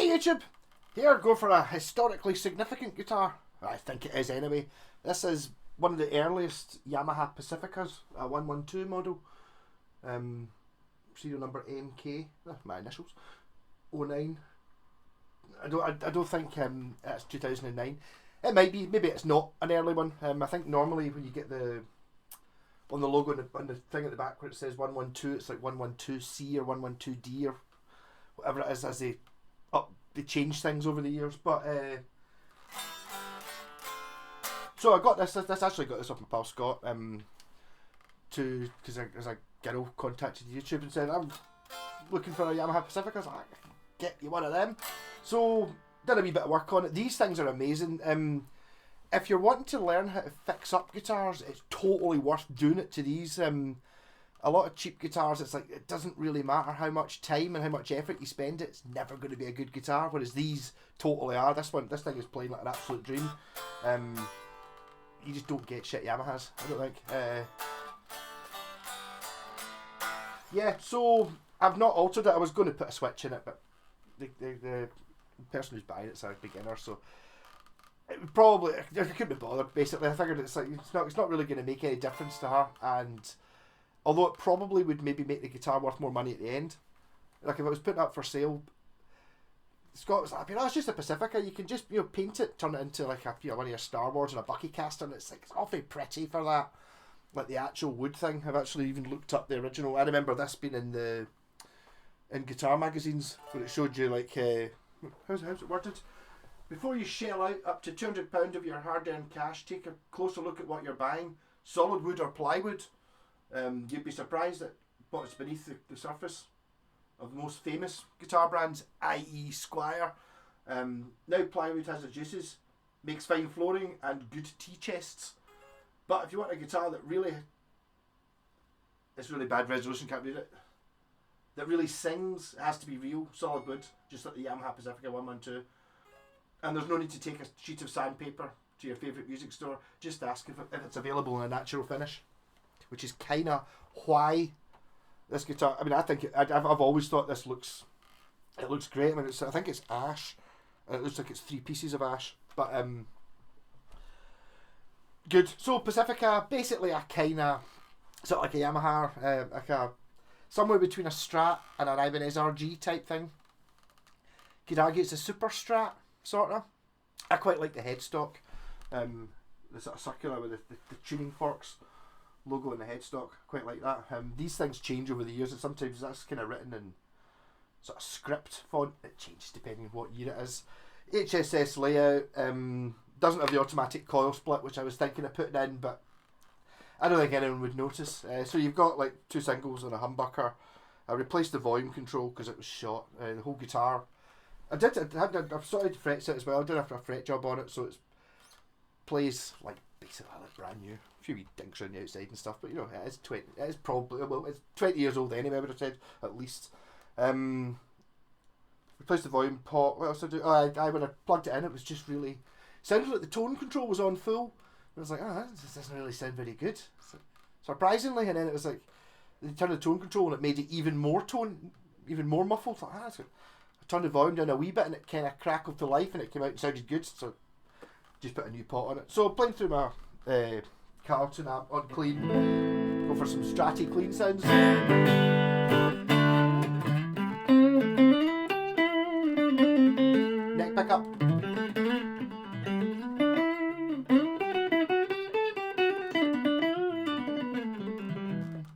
Hey YouTube! Here, go for a historically significant guitar. I think it is anyway. This is one of the earliest Yamaha Pacificas, a 112 model. Serial number MK, my initials, 09. I don't think it's 2009. It might be, maybe it's not an early one. I think normally when you get on the logo on the thing at the back where it says 112, it's like 112C or 112D or whatever it is, as they change things over the years. But so I got this actually got this off my pal Scott, because a girl contacted YouTube and said, I'm looking for a Yamaha Pacifica. I was like, I can get you one of them. So did a wee bit of work on it. These things are amazing. If you're wanting to learn how to fix up guitars, it's totally worth doing it to these. A lot of cheap guitars, it's like, it doesn't really matter how much time and how much effort you spend, it's never going to be a good guitar, whereas these totally are. This thing is playing like an absolute dream. You just don't get shit Yamahas, I don't think. Yeah, so I've not altered it. I was going to put a switch in it, but the person who's buying it's a beginner, so it would probably, I couldn't be bothered. Basically, I figured it's not really going to make any difference to her, and although it probably would maybe make the guitar worth more money at the end. Like if it was put up for sale, Scott was like, it's just a Pacifica. You can just paint it, turn it into like a one of your Star Wars and a Bucky caster, and it's awfully pretty for that. Like the actual wood thing. I've actually even looked up the original. I remember this being in guitar magazines where it showed you like how's it worded? Before you shell out up to £200 of your hard-earned cash, take a closer look at what you're buying. Solid wood or plywood. You'd be surprised at what's beneath the surface of the most famous guitar brands, i.e. Squire. Now plywood has its uses, makes fine flooring and good tea chests. But if you want a guitar that really, it's really bad resolution, can't read it, that really sings, it has to be real, solid wood, just like the Yamaha Pacifica 112. And there's no need to take a sheet of sandpaper to your favourite music store, just ask if it's available in a natural finish. Which is kind of why this guitar, I mean, I think I've always thought it looks great. I mean, I think it's ash, and it looks like it's 3 pieces of ash, but good. So Pacifica, basically a kind of sort of like a Yamaha, like a somewhere between a Strat and an Ibanez RG type thing. Could argue it's a super Strat sort of. I quite like the headstock, the sort of circular with the tuning forks logo in the headstock, quite like that. These things change over the years, and sometimes that's kind of written in sort of script font. It changes depending on what year it is. HSS layout, doesn't have the automatic coil split, which I was thinking of putting in, but I don't think anyone would notice. So you've got like 2 singles and a humbucker. I replaced the volume control because it was shot. The whole guitar, I've sorted frets it as well. I did a fret job on it, so it plays like basically like brand new. A few wee dinks around the outside and stuff, but it's 20 years old anyway, I would have said, at least. Replaced the volume pot. What else did I do? I when I plugged it in, it was just really sounded like the tone control was on full. And I was like, this doesn't really sound very good. So, surprisingly, and then it was like they turned the tone control and it made it even more muffled. Like, I turned the volume down a wee bit and it kind of crackled to life and it came out and sounded good. So just put a new pot on it. So playing through my Carlton amp on clean, go for some Stratty clean sounds. Neck pickup.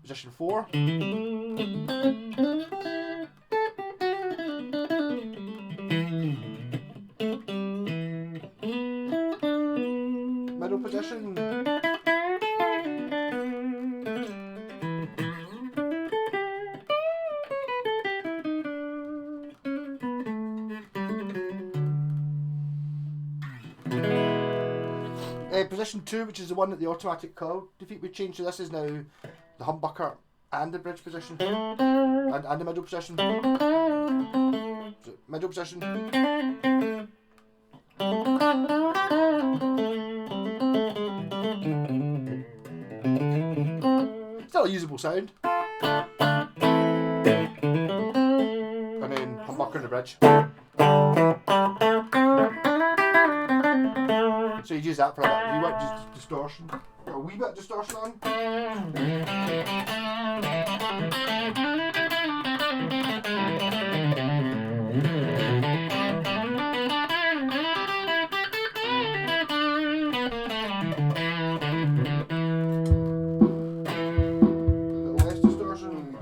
Position 4. Middle position. Position 2, which is the one that the automatic coil defeat would change. So this is now the humbucker and the bridge position and the middle position. So middle position. Still a usable sound. And then humbucker in the bridge. So you use that for a bit. You want just distortion, a wee bit of distortion on. Less distortion.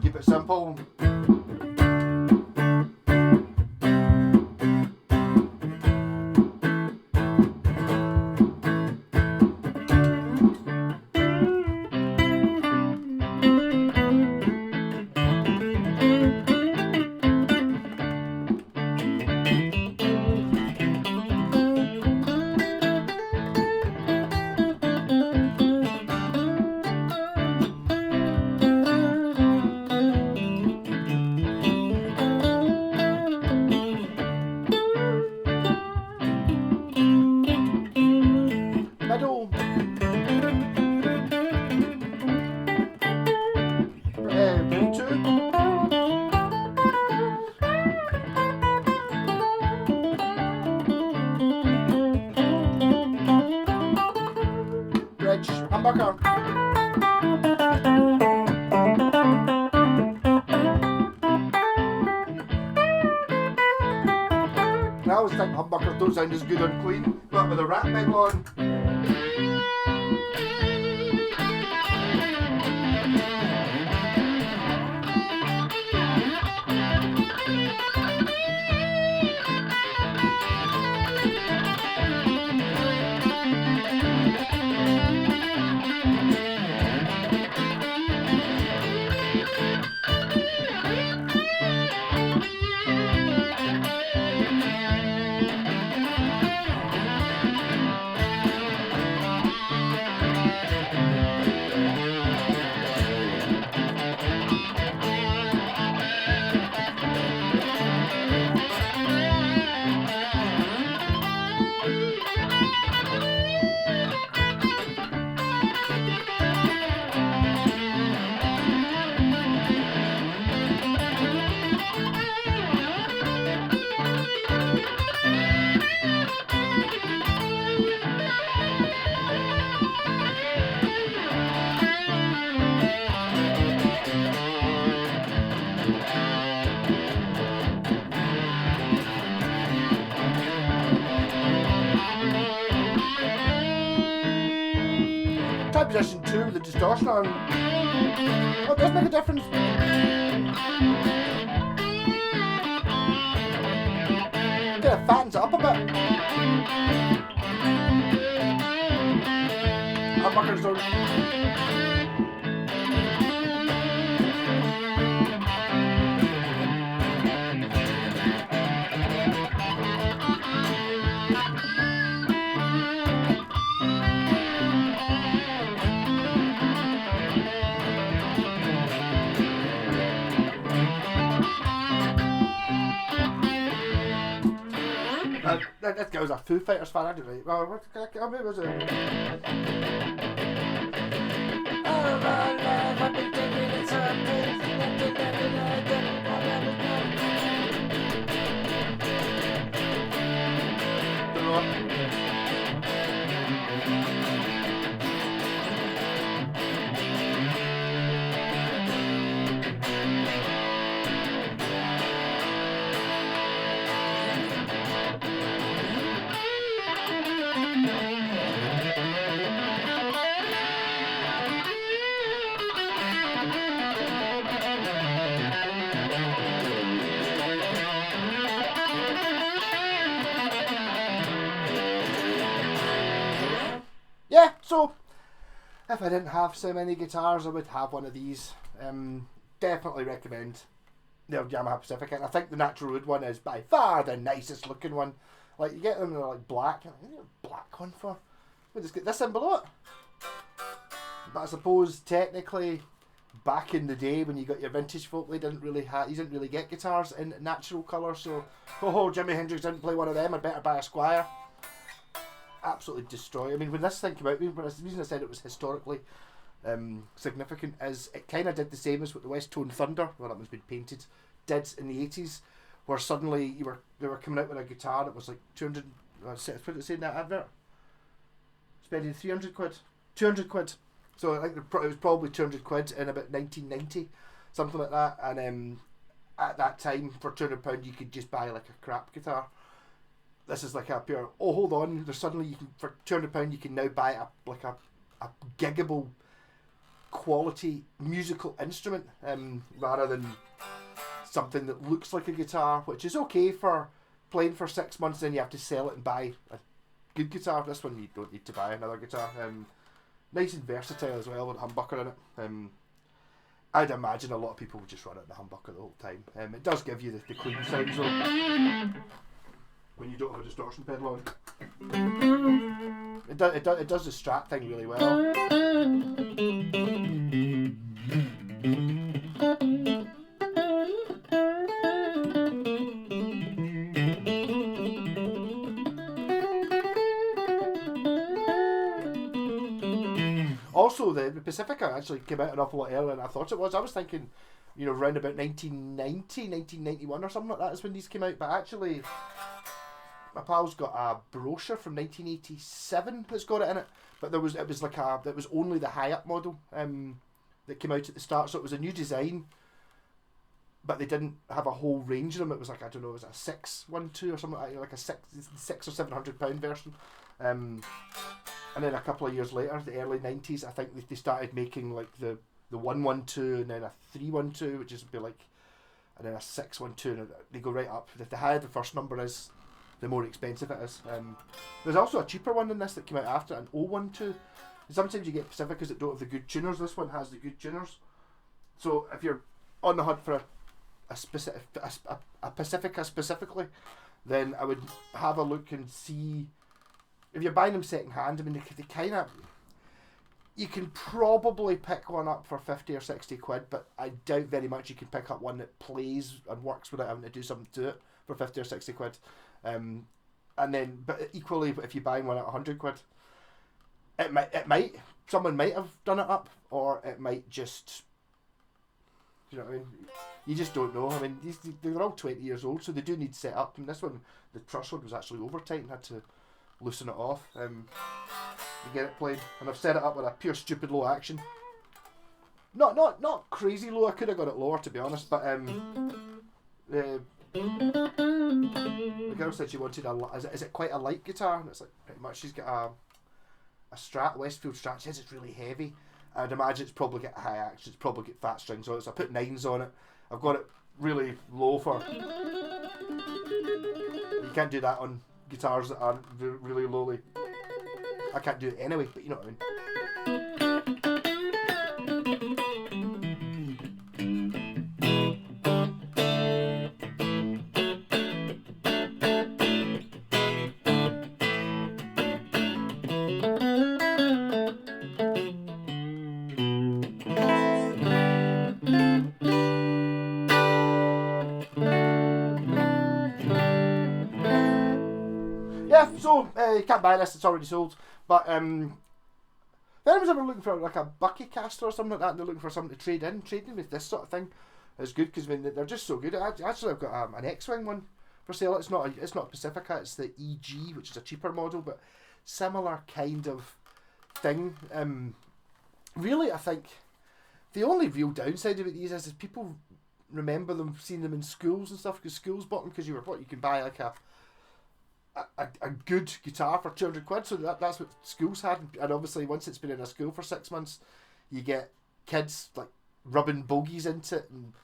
Keep it simple. Middle. Two. Bridge, humbucker. I always think humbuckers don't sound as good on clean, but with a rat pedal on. Try position 2 with the distortion on. Oh, it does make a difference. Kind of fattens it up a bit. Humbuckers don't. That guy was a Foo Fighters fan, I didn't really. Well, what maybe was it? Yeah, so if I didn't have so many guitars, I would have one of these. Definitely recommend the Yamaha Pacifica. And I think the Natural Wood one is by far the nicest looking one. Like, you get them, they're like black. What do you need a black one for? We'll just get this in below it. But I suppose technically, back in the day when you got your vintage folk, you didn't really get guitars in natural colour. So, Jimi Hendrix didn't play one of them. I'd better buy a Squire. absolutely destroy. I mean, when this thing came out, the reason I said it was historically significant is it kind of did the same as what the West Tone Thunder, well, that one's been painted, did in the 80s, where suddenly they were coming out with a guitar that was like 200. What did it say in that advert? Spending 300 quid, 200 quid. So I think it was probably 200 quid in about 1990, something like that. And at that time, for £200, you could just buy like a crap guitar. This is like a pure. Oh, hold on! There's suddenly you can for £200 you can now buy a giggable quality musical instrument, rather than something that looks like a guitar, which is okay for playing for 6 months. Then you have to sell it and buy a good guitar. This one you don't need to buy another guitar. Nice and versatile as well with a humbucker in it. I'd imagine a lot of people would just run it in the humbucker the whole time. It does give you the clean sounds though, when you don't have a distortion pedal on. It does the Strat thing really well. Also, the Pacifica actually came out an awful lot earlier than I thought it was. I was thinking, around about 1990, 1991 or something like that is when these came out. But actually, my pal's got a brochure from 1987 that's got it in it. But it was only the high-up model that came out at the start. So it was a new design, but they didn't have a whole range of them. It was like, I don't know, it was a 612 or something like a six or £700 version. And then a couple of years later, the early 90s, I think they started making like the 112 and then a 312, which is be like, and then a 612, and they go right up. The higher the first number is, the more expensive it is. There's also a cheaper one than this that came out after, an 012. Sometimes you get Pacificas that don't have the good tuners. This one has the good tuners. So if you're on the hunt for a Pacifica specifically, then I would have a look and see. If you're buying them second hand, I mean, they kind of, you can probably pick one up for 50 or 60 quid, but I doubt very much you can pick up one that plays and works without having to do something to it for 50 or 60 quid. And then, but equally, if you're buying one at 100 quid, someone might have done it up, or it might just, you know what I mean? You just don't know. I mean, they're all 20 years old, so they do need set up. And this one, the truss one was actually over tight and had to loosen it off to get it played. And I've set it up with a pure stupid low action. Not crazy low. I could have got it lower, to be honest, but the girl said she wanted is it quite a light guitar? And it's like, pretty much. She's got a Strat, Westfield Strat. She says it's really heavy. I'd imagine it's probably got high action. It's probably got fat strings on it. So I put 9s on it. I've got it really low for. You can't do that on guitars that aren't really lowly. I can't do it anyway, but you know what I mean. So you can't buy this; it's already sold. But if anyone's ever looking for like a Bucky caster or something like that, and they're looking for something to trade in, trading with this sort of thing is good, because they're just so good. Actually, I've got an X-Wing one for sale. It's not a Pacifica; it's the EG, which is a cheaper model, but similar kind of thing. Really, I think the only real downside of these is people remember them, seeing them in schools and stuff, because schools bought them because you can buy like a good guitar for 200 quid, so that's what schools had. And obviously once it's been in a school for 6 months, you get kids like rubbing bogies into it, and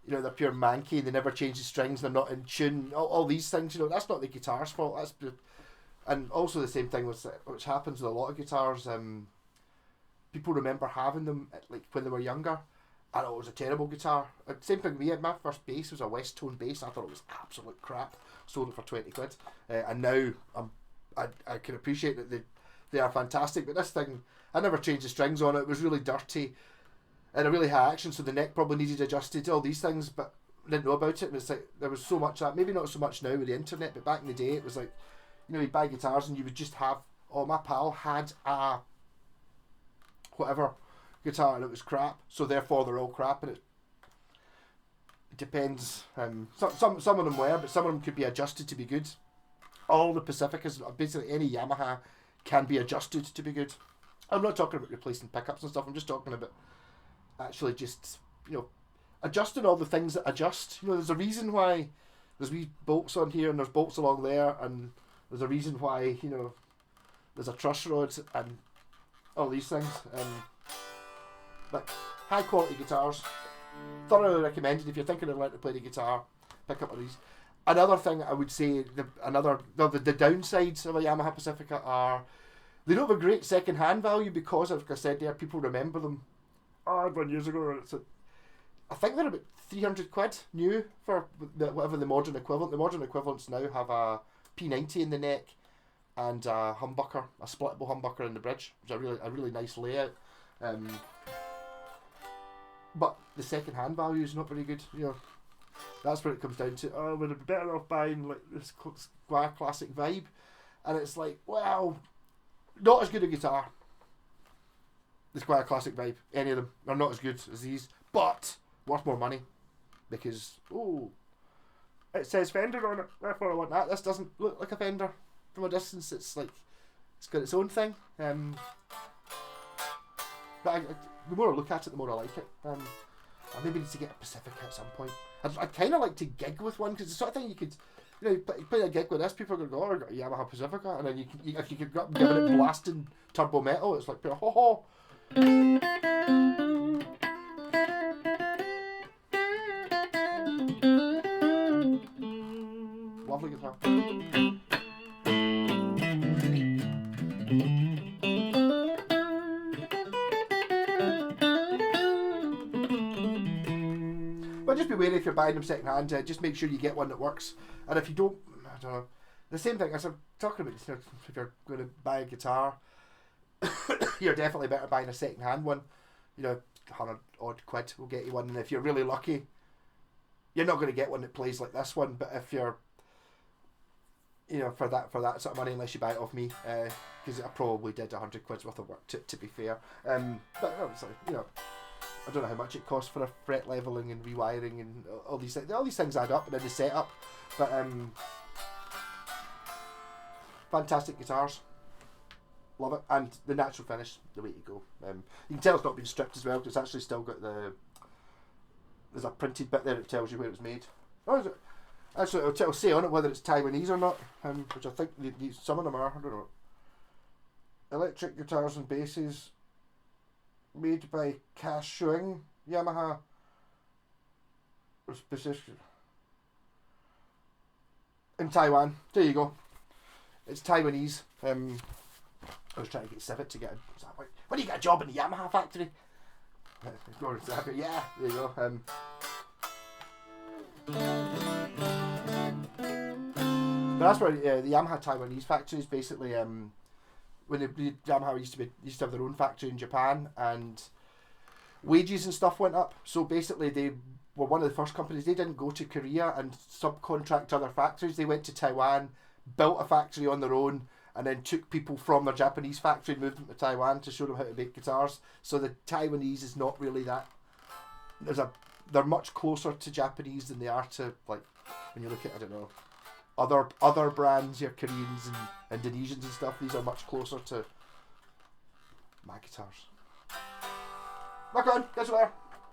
they're pure manky, they never change the strings, they're not in tune, all these things. That's not the guitar's fault. And also the same thing which happens with a lot of guitars. People remember having them like when they were younger. I thought it was a terrible guitar. Same thing we had. My first bass was a West Tone bass. I thought it was absolute crap. Sold it for 20 quid. And now I can appreciate that they are fantastic. But this thing, I never changed the strings on it. It was really dirty and a really high action, so the neck probably needed adjusted, all these things, but I didn't know about it. And it's like, there was so much that, maybe not so much now with the internet, but back in the day it was like, you'd buy guitars and you would just have oh, my pal had a whatever guitar and it was crap, so therefore they're all crap, and it depends. Some of them were, but some of them could be adjusted to be good. All the Pacificas, basically any Yamaha, can be adjusted to be good. I'm not talking about replacing pickups and stuff. I'm just talking about actually just, adjusting all the things that adjust. There's a reason why there's wee bolts on here and there's bolts along there, and there's a reason why, there's a truss rod and all these things. But high quality guitars, thoroughly recommended. If you're thinking of learning to play the guitar, pick up one of these. Another thing I would say, the downsides of a Yamaha Pacifica are they don't have a great second-hand value because, like I said there, people remember them. Oh, I had one years ago. I think they're about 300 quid new for whatever the modern equivalent. The modern equivalents now have a P90 in the neck and a humbucker, a splittable humbucker in the bridge, which is a really nice layout. But the second-hand value is not very good. That's what it comes down to. Oh, we'd be better off buying like this Squire Classic Vibe, and it's like, well, not as good a guitar. The Squire Classic Vibe, any of them are not as good as these, but worth more money because it says Fender on it. Therefore, I want that. This doesn't look like a Fender from a distance. It's like it's got its own thing. But the more I look at it, the more I like it. I maybe need to get a Pacifica at some point. I'd kind of like to gig with one because it's the sort of thing you could, play a gig with this. People are going to go, oh, I got a Yamaha Pacifica, and then if you could go up and giving it blasting turbo metal, it's like, ho ho. Lovely guitar. But just be wary if you're buying them second hand. Just make sure you get one that works. And if you don't, I don't know. The same thing as I'm talking about. If you're going to buy a guitar, you're definitely better buying a second hand one. 100 odd quid will get you one. And if you're really lucky, you're not going to get one that plays like this one. But if you're, for that sort of money, unless you buy it off me, because I probably did 100 quid's worth of work to be fair. But obviously, I don't know how much it costs for a fret leveling and rewiring and all these things. All these things add up, and then the setup. But fantastic guitars, love it, and the natural finish, the way to go. You can tell it's not been stripped as well because it's actually still got there's a printed bit there that tells you where it was made. Oh, is it? Actually, it'll say on it whether it's Taiwanese or not, which I think some of them are. I don't know. Electric guitars and basses. Made by Kashuing Yamaha Pacifica in Taiwan. There you go. It's Taiwanese. I was trying to get Civet to get a... When do you get a job in the Yamaha factory? Yeah, there you go. But that's where the Yamaha Taiwanese factory is basically... when the Yamaha used to have their own factory in Japan, and wages and stuff went up. So basically, they were one of the first companies. They didn't go to Korea and subcontract other factories. They went to Taiwan, built a factory on their own, and then took people from their Japanese factory and moved them to Taiwan to show them how to make guitars. So the Taiwanese is not really that. They're much closer to Japanese than they are to, like, when you look at, I don't know, other brands, your Koreans and Indonesians and stuff. These are much closer to my guitars. Back on, guess what?